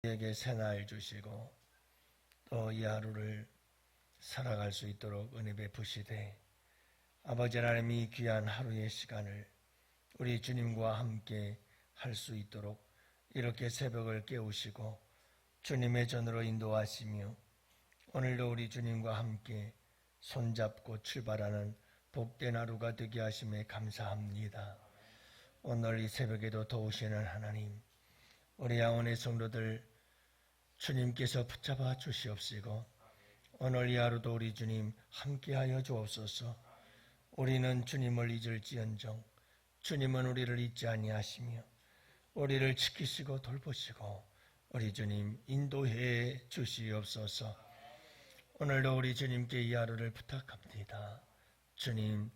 우리에게 새날 주시고 또 이 하루를 살아갈 수 있도록 은혜 베푸시되 아버지 하나님이 귀한 하루의 시간을 우리 주님과 함께 할 수 있도록 이렇게 새벽을 깨우시고 주님의 전으로 인도하시며 오늘도 우리 주님과 함께 손잡고 출발하는 복된 하루가 되게 하심에 감사합니다. 오늘 이 새벽에도 도우시는 하나님, 우리 양원의 성도들 주님께서 붙잡아 주시옵시고 오늘 이 하루도 우리 주님 함께하여 주옵소서. 우리는 주님을 잊을지언정 주님은 우리를 잊지 아니하시며 우리를 지키시고 돌보시고 우리 주님 인도해 주시옵소서. 오늘도 우리 주님께 이 하루를 부탁합니다. 주님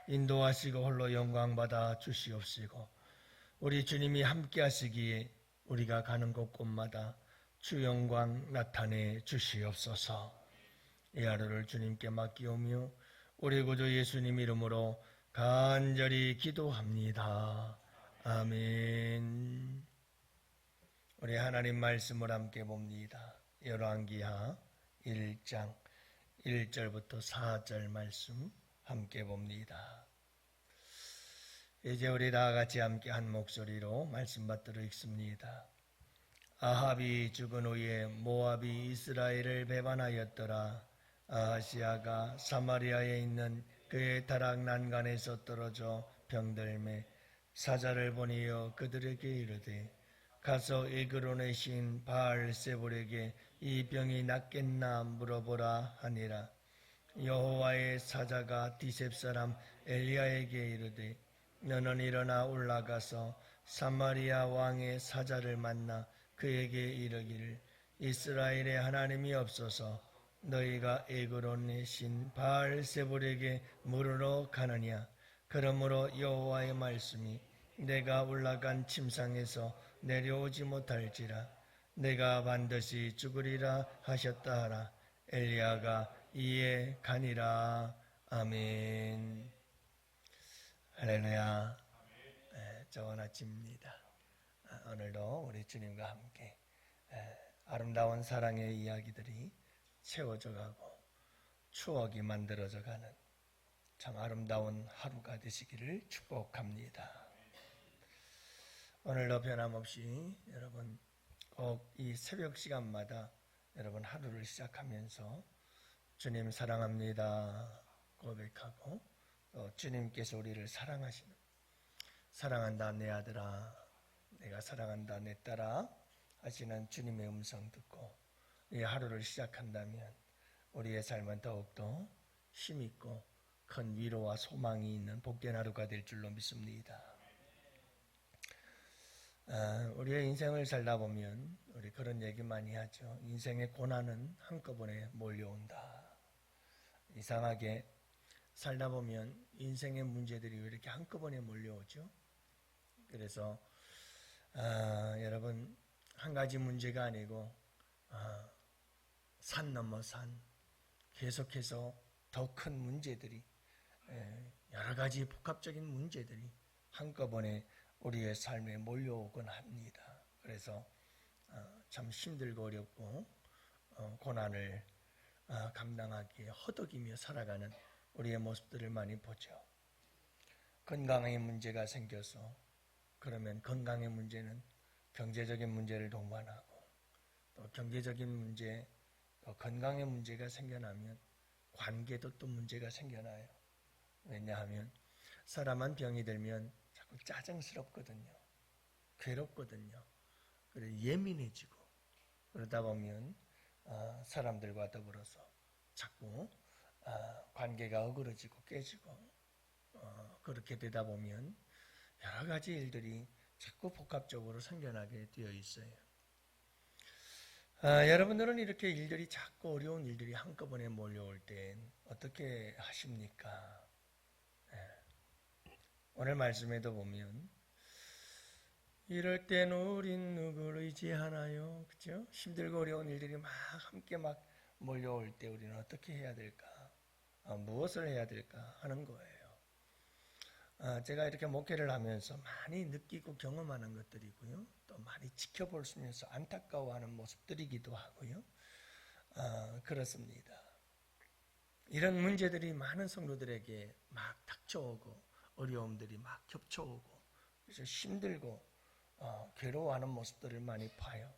인도하시고 홀로 영광받아 주시옵시고 우리 주님이 함께 하시기에 우리가 가는 곳곳마다 주 영광 나타내 주시옵소서. 이 하루를 주님께 맡기오며 우리 구주 예수님 이름으로 간절히 기도합니다. 아멘. 우리 하나님 말씀을 함께 봅니다. 열왕기하 1장 1절부터 4절 말씀 함께 봅니다. 이제 우리 다 같이 함께 한 목소리로 말씀 받들어 읽습니다. 아합이 죽은 후에 모압이 이스라엘을 배반하였더라. 아하시아가 사마리아에 있는 그의 다락 난간에서 떨어져 병들매 사자를 보내어 그들에게 이르되 가서 에그론의 신 바알세불에게 이 병이 낫겠나 물어보라 하니라. 여호와의 사자가 디셉 사람 엘리야에게 이르되 너는 일어나 올라가서 사마리아 왕의 사자를 만나 그에게 이르기를 이스라엘의 하나님이 없어서 너희가 에그론의 신 바알세불에게 물으러 가느냐. 그러므로 여호와의 말씀이 내가 올라간 침상에서 내려오지 못할지라 내가 반드시 죽으리라 하셨다 하라. 엘리야가 이에 가니라. 아멘. 할렐루야. 좋은 아침입니다. 오늘도 우리 주님과 함께 아름다운 사랑의 이야기들이 채워져 가고 추억이 만들어져 가는 참 아름다운 하루가 되시기를 축복합니다. 오늘도 변함없이 여러분 꼭 이 새벽 시간마다 여러분 하루를 시작하면서 주님 사랑합니다 고백하고 또 주님께서 우리를 사랑하시는 사랑한다 내 아들아 내가 사랑한다 내 딸아 하시는 주님의 음성 듣고 이 하루를 시작한다면 우리의 삶은 더욱더 힘있고 큰 위로와 소망이 있는 복된 하루가 될 줄로 믿습니다. 우리의 인생을 살다 보면 우리 그런 얘기 많이 하죠. 인생의 고난은 한꺼번에 몰려온다. 이상하게 살다 보면 인생의 문제들이 왜 이렇게 한꺼번에 몰려오죠? 그래서 여러분 한 가지 문제가 아니고 산 넘어 산 계속해서 더 큰 문제들이 여러 가지 복합적인 문제들이 한꺼번에 우리의 삶에 몰려오곤 합니다. 그래서 참 힘들고 어렵고 고난을 감당하기에 허덕이며 살아가는 우리의 모습들을 많이 보죠. 건강에 문제가 생겨서 그러면 건강의 문제는 경제적인 문제를 동반하고 또 경제적인 문제, 또 건강의 문제가 생겨나면 관계도 또 문제가 생겨나요. 왜냐하면 사람은 병이 들면 자꾸 짜증스럽거든요. 괴롭거든요. 그래서 예민해지고 그러다 보면 사람들과 더불어서 자꾸 관계가 어그러지고 깨지고 그렇게 되다 보면 여러 가지 일들이 자꾸 복합적으로 생겨나게 되어 있어요. 여러분들은 이렇게 일들이 자꾸 어려운 일들이 한꺼번에 몰려올 땐 어떻게 하십니까? 오늘 말씀에도 보면 이럴 땐 우린 누구를 의지하나요? 그죠? 힘들고 어려운 일들이 함께 몰려올 때 우리는 어떻게 해야 될까? 무엇을 해야 될까 하는 거예요. 제가 이렇게 목회를 하면서 많이 느끼고 경험하는 것들이고요. 또 많이 지켜볼 수 있어서 안타까워하는 모습들이기도 하고요. 그렇습니다. 이런 문제들이 많은 성도들에게 막 닥쳐오고 어려움들이 막 겹쳐오고 그래서 힘들고 괴로워하는 모습들을 많이 봐요.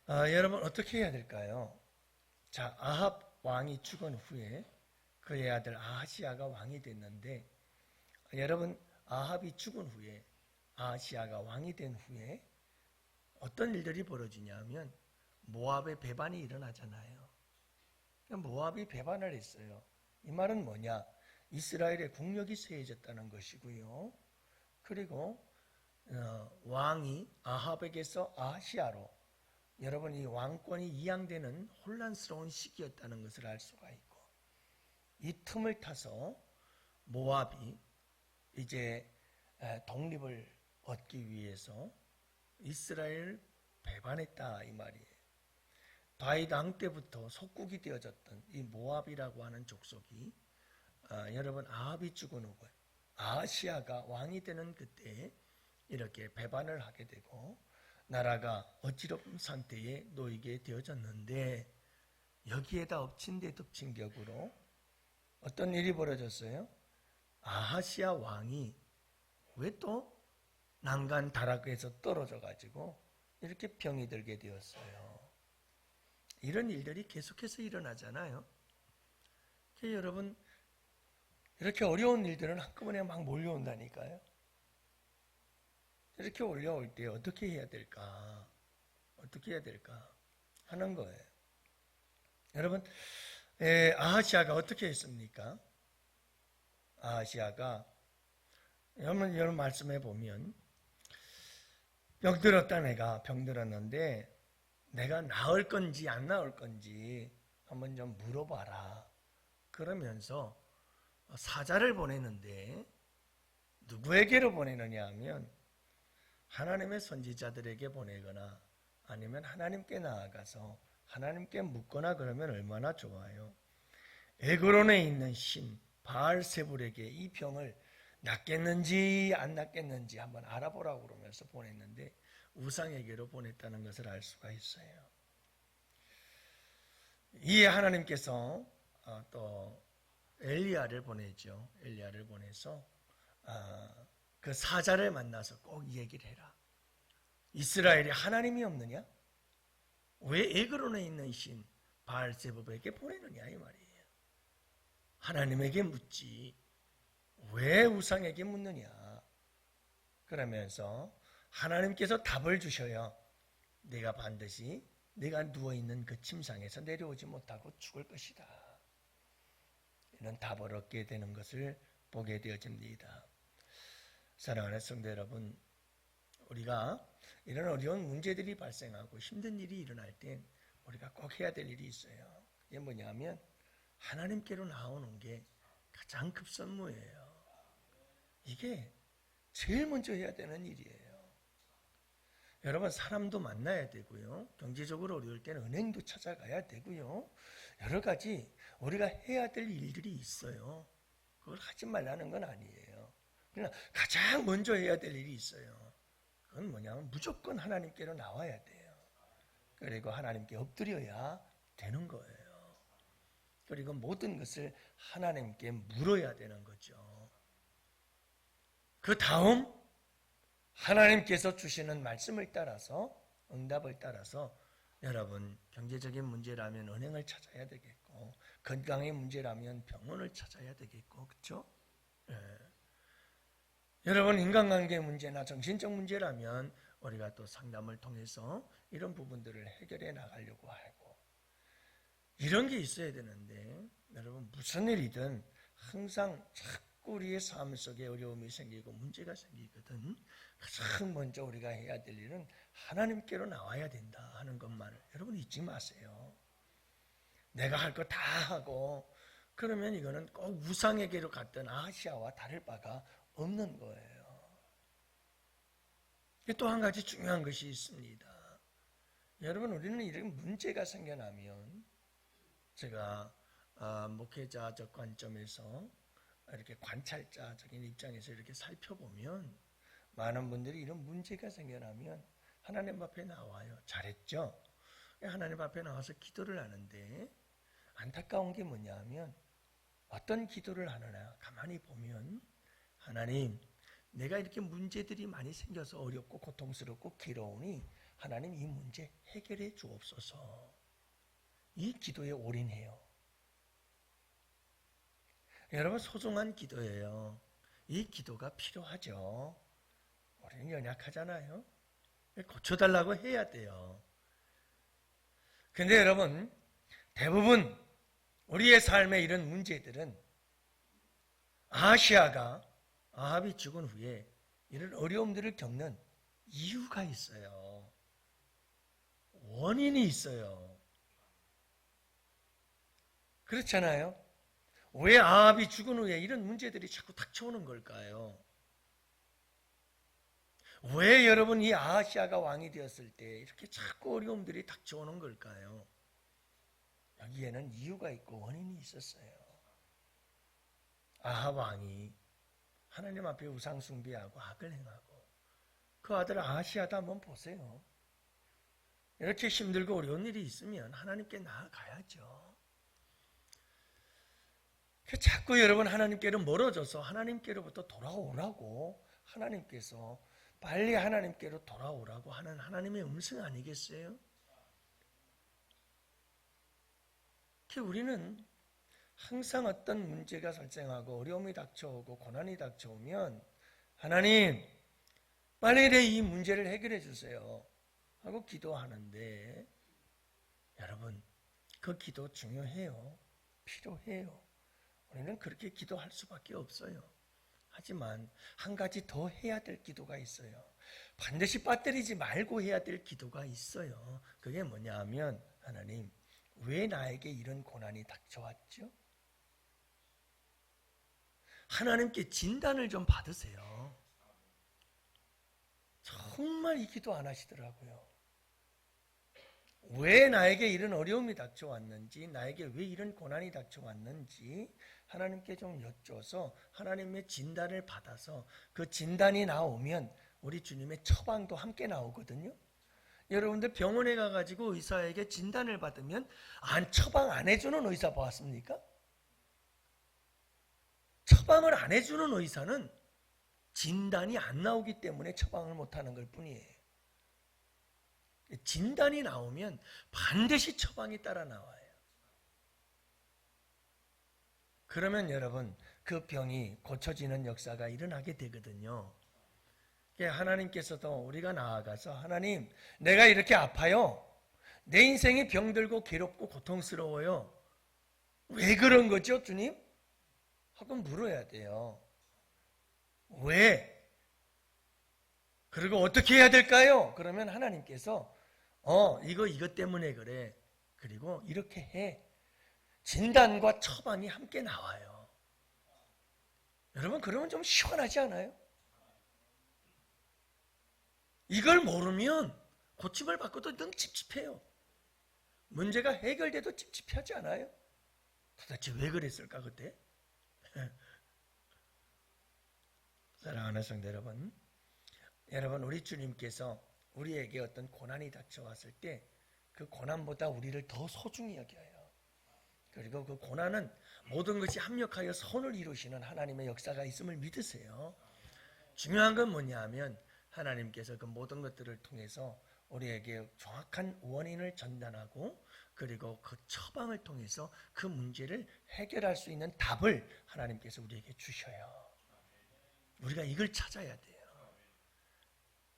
여러분 어떻게 해야 될까요? 자, 아합 왕이 죽은 후에 그의 아들 아하시아가 왕이 됐는데 여러분 아합이 죽은 후에 아하시아가 왕이 된 후에 어떤 일들이 벌어지냐면 모압의 배반이 일어나잖아요. 모압이 배반을 했어요. 이 말은 뭐냐? 이스라엘의 국력이 쇠해졌다는 것이고요. 그리고 왕이 아합에게서 아하시아로 여러분 이 왕권이 이양되는 혼란스러운 시기였다는 것을 알 수가 있고 이 틈을 타서 모압이 이제 독립을 얻기 위해서 이스라엘을 배반했다 이 말이에요. 다윗 왕 때부터 속국이 되어졌던 이 모압이라고 하는 족속이 여러분 아합이 죽은 후 아하시아가 왕이 되는 그때 이렇게 배반을 하게 되고 나라가 어지러운 상태에 놓이게 되어졌는데 여기에다 엎친 데 덮친 격으로 어떤 일이 벌어졌어요? 아하시아 왕이 왜 또 난간 다락에서 떨어져 가지고 이렇게 병이 들게 되었어요. 이런 일들이 계속해서 일어나잖아요. 여러분 이렇게 어려운 일들은 한꺼번에 막 몰려온다니까요. 이렇게 올려올 때 어떻게 해야 될까? 어떻게 해야 될까? 하는 거예요. 여러분, 아하시아가 어떻게 했습니까? 아하시아가 여러분 말씀해 보면 병들었다 내가 병들었는데 내가 나을 건지 안 나을 건지 한번 좀 물어봐라. 그러면서 사자를 보내는데 누구에게로 보내느냐 하면 하나님의 선지자들에게 보내거나 아니면 하나님께 나아가서 하나님께 묻거나 그러면 얼마나 좋아요. 에그론에 있는 신 바알세불에게 이 병을 낫겠는지 안 낫겠는지 한번 알아보라고 그러면서 보냈는데 우상에게로 보냈다는 것을 알 수가 있어요. 이에 하나님께서 또 엘리야를 보내죠. 엘리야를 보내서 그 사자를 만나서 꼭 이 얘기를 해라. 이스라엘이 하나님이 없느냐? 왜 에그론에 있는 신 바알세불에게 보내느냐 이 말이에요. 하나님에게 묻지 왜 우상에게 묻느냐? 그러면서 하나님께서 답을 주셔요. 내가 반드시 내가 누워있는 그 침상에서 내려오지 못하고 죽을 것이다. 이런 답을 얻게 되는 것을 보게 되어집니다. 사랑하는 성도 여러분, 우리가 이런 어려운 문제들이 발생하고 힘든 일이 일어날 땐 우리가 꼭 해야 될 일이 있어요. 이게 뭐냐면 하나님께로 나오는 게 가장 급선무예요. 이게 제일 먼저 해야 되는 일이에요. 여러분 사람도 만나야 되고요. 경제적으로 어려울 때는 은행도 찾아가야 되고요. 여러 가지 우리가 해야 될 일들이 있어요. 그걸 하지 말라는 건 아니에요. 그러나 가장 먼저 해야 될 일이 있어요. 그건 뭐냐면 무조건 하나님께로 나와야 돼요. 그리고 하나님께 엎드려야 되는 거예요. 그리고 모든 것을 하나님께 물어야 되는 거죠. 그 다음 하나님께서 주시는 말씀을 따라서 응답을 따라서 여러분 경제적인 문제라면 은행을 찾아야 되겠고 건강의 문제라면 병원을 찾아야 되겠고 그렇죠? 여러분 인간관계 문제나 정신적 문제라면 우리가 또 상담을 통해서 이런 부분들을 해결해 나가려고 하고 이런 게 있어야 되는데 여러분 무슨 일이든 항상 자꾸 우리의 삶 속에 어려움이 생기고 문제가 생기거든. 가장 먼저 우리가 해야 될 일은 하나님께로 나와야 된다 하는 것만을 여러분 잊지 마세요. 내가 할 거 다 하고 그러면 이거는 꼭 우상에게로 갔던 아하시아와 다를 바가 없는 거예요. 또 한 가지 중요한 것이 있습니다. 여러분 우리는 이런 문제가 생겨나면 제가 목회자적 관점에서 이렇게 관찰자적인 입장에서 이렇게 살펴보면 많은 분들이 이런 문제가 생겨나면 하나님 앞에 나와요. 잘했죠? 하나님 앞에 나와서 기도를 하는데 안타까운 게 뭐냐 하면 어떤 기도를 하느냐 가만히 보면 하나님 내가 이렇게 문제들이 많이 생겨서 어렵고 고통스럽고 괴로우니 하나님 이 문제 해결해 주옵소서. 이 기도에 올인해요. 여러분 소중한 기도예요. 이 기도가 필요하죠. 우리는 연약하잖아요. 고쳐달라고 해야 돼요. 근데 여러분 대부분 우리의 삶의 이런 문제들은 아하시아가 아합이 죽은 후에 이런 어려움들을 겪는 이유가 있어요. 원인이 있어요. 그렇잖아요. 왜 아합이 죽은 후에 이런 문제들이 자꾸 닥쳐오는 걸까요? 왜 여러분 이 아하시아가 왕이 되었을 때 이렇게 자꾸 어려움들이 닥쳐오는 걸까요? 여기에는 이유가 있고 원인이 있었어요. 아합 왕이 하나님 앞에 우상 숭배하고 악을 행하고 그 아들 아하시아도 한번 보세요. 이렇게 힘들고 어려운 일이 있으면 하나님께 나아가야죠. 자꾸 여러분 하나님께로 멀어져서 하나님께로부터 돌아오라고 하나님께서 빨리 하나님께로 돌아오라고 하는 하나님의 음성 아니겠어요? 우리는 항상 어떤 문제가 발생하고 어려움이 닥쳐오고 고난이 닥쳐오면 하나님 빨리 이 문제를 해결해 주세요 하고 기도하는데 여러분 그 기도 중요해요. 필요해요. 우리는 그렇게 기도할 수밖에 없어요. 하지만 한 가지 더 해야 될 기도가 있어요. 반드시 빠뜨리지 말고 해야 될 기도가 있어요. 그게 뭐냐 하면 하나님 왜 나에게 이런 고난이 닥쳐왔죠? 하나님께 진단을 좀 받으세요. 정말 이 기도 안 하시더라고요. 왜 나에게 이런 어려움이 닥쳐왔는지, 나에게 왜 이런 고난이 닥쳐왔는지 하나님께 좀 여쭤서 하나님의 진단을 받아서 그 진단이 나오면 우리 주님의 처방도 함께 나오거든요. 여러분들 병원에 가가지고 의사에게 진단을 받으면 처방 안 해주는 의사 보았습니까? 처방을 안 해주는 의사는 진단이 안 나오기 때문에 처방을 못하는 걸 뿐이에요. 진단이 나오면 반드시 처방이 따라 나와요. 그러면 여러분 그 병이 고쳐지는 역사가 일어나게 되거든요. 하나님께서도 우리가 나아가서 하나님 내가 이렇게 아파요. 내 인생이 병들고 괴롭고 고통스러워요. 왜 그런 거죠 주님? 하고 물어야 돼요. 왜? 그리고 어떻게 해야 될까요? 그러면 하나님께서 이거 때문에 그래. 그리고 이렇게 해. 진단과 처방이 함께 나와요. 여러분 그러면 좀 시원하지 않아요? 이걸 모르면 고침을 받고도 늘 찝찝해요. 문제가 해결돼도 찝찝하지 않아요? 도대체 왜 그랬을까 그때? 사랑하는 성도 여러분 우리 주님께서 우리에게 어떤 고난이 닥쳐왔을 때 그 고난보다 우리를 더 소중히 여겨요. 그리고 그 고난은 모든 것이 합력하여 선을 이루시는 하나님의 역사가 있음을 믿으세요. 중요한 건 뭐냐 하면 하나님께서 그 모든 것들을 통해서 우리에게 정확한 원인을 전달하고 그리고 그 처방을 통해서 그 문제를 해결할 수 있는 답을 하나님께서 우리에게 주셔요. 우리가 이걸 찾아야 돼요.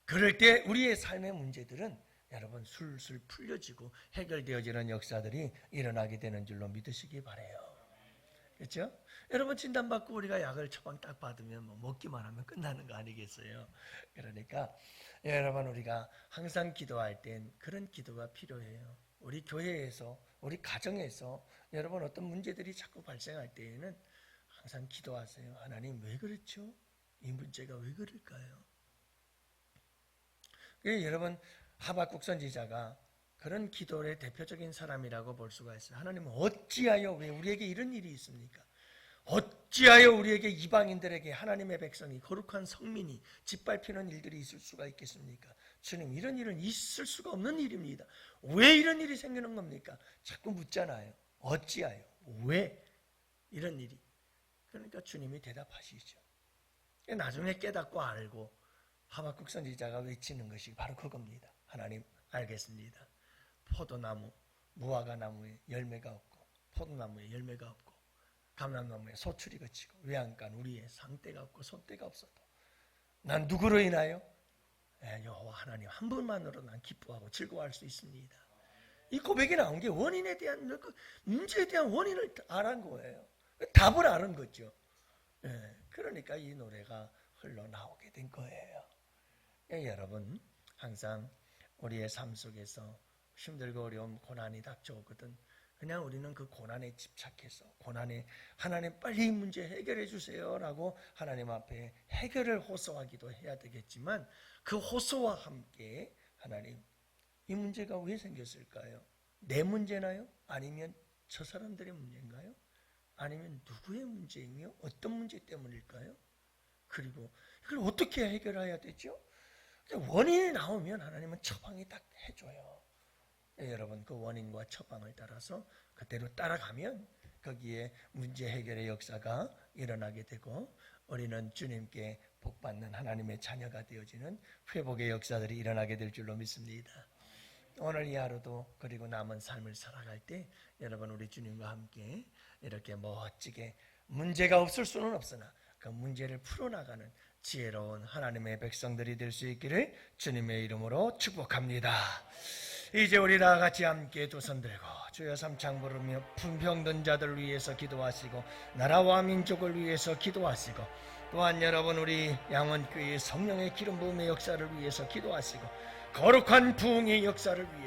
그럴 때 우리의 삶의 문제들은 여러분 술술 풀려지고 해결되어지는 역사들이 일어나게 되는 줄로 믿으시기 바라요. 그렇죠? 여러분 진단받고 우리가 약을 처방 딱 받으면 먹기만 하면 끝나는 거 아니겠어요? 그러니까 여러분 우리가 항상 기도할 땐 그런 기도가 필요해요. 우리 교회에서 우리 가정에서 여러분 어떤 문제들이 자꾸 발생할 때에는 항상 기도하세요. 하나님 왜 그렇죠? 이 문제가 왜 그럴까요? 여러분 하박국 선지자가 그런 기도의 대표적인 사람이라고 볼 수가 있어요. 하나님은 어찌하여 왜 우리에게 이런 일이 있습니까? 어찌하여 우리에게 이방인들에게 하나님의 백성이 거룩한 성민이 짓밟히는 일들이 있을 수가 있겠습니까? 주님, 이런 일은 있을 수가 없는 일입니다. 왜 이런 일이 생기는 겁니까? 자꾸 묻잖아요. 어찌하여? 왜 이런 일이? 그러니까 주님이 대답하시죠. 나중에 깨닫고 알고 하박국 선지자가 외치는 것이 바로 그겁니다. 하나님, 알겠습니다. 포도나무, 무화과 나무에 열매가 없고 포도나무에 열매가 없고 감람나무에 소출이 그치고 외양간 우리의 상대가 없고 소대가 없어도 난 누구로 인하여? 여호와 하나님 한 분만으로 난 기뻐하고 즐거워할 수 있습니다. 이 고백이 나온 게 원인에 대한 그 문제에 대한 원인을 알은 거예요. 답을 아는 거죠. 그러니까 이 노래가 흘러나오게 된 거예요. 여러분, 항상 우리의 삶 속에서 힘들고 어려움, 고난이 닥쳐오거든 그냥 우리는 그 고난에 집착해서 고난에 하나님 빨리 이 문제 해결해 주세요라고 하나님 앞에 해결을 호소하기도 해야 되겠지만 그 호소와 함께 하나님, 이 문제가 왜 생겼을까요? 내 문제나요? 아니면 저 사람들의 문제인가요? 아니면 누구의 문제이며 어떤 문제 때문일까요? 그리고 이걸 어떻게 해결해야 되죠? 원인이 나오면 하나님은 처방이 딱 해줘요. 여러분, 그 원인과 처방을 따라서 그대로 따라가면 거기에 문제 해결의 역사가 일어나게 되고 우리는 주님께 복받는 하나님의 자녀가 되어지는 회복의 역사들이 일어나게 될 줄로 믿습니다. 오늘 이 하루도 그리고 남은 삶을 살아갈 때 여러분, 우리 주님과 함께 이렇게 멋지게 문제가 없을 수는 없으나 그 문제를 풀어나가는 지혜로운 하나님의 백성들이 될 수 있기를 주님의 이름으로 축복합니다. 이제 우리 다 같이 함께 두 손 들고 주여 삼창 부르며 분병든 자들을 위해서 기도하시고 나라와 민족을 위해서 기도하시고 또한 여러분 우리 양원교회 성령의 기름 부음의 역사를 위해서 기도하시고 거룩한 부흥의 역사를 위해서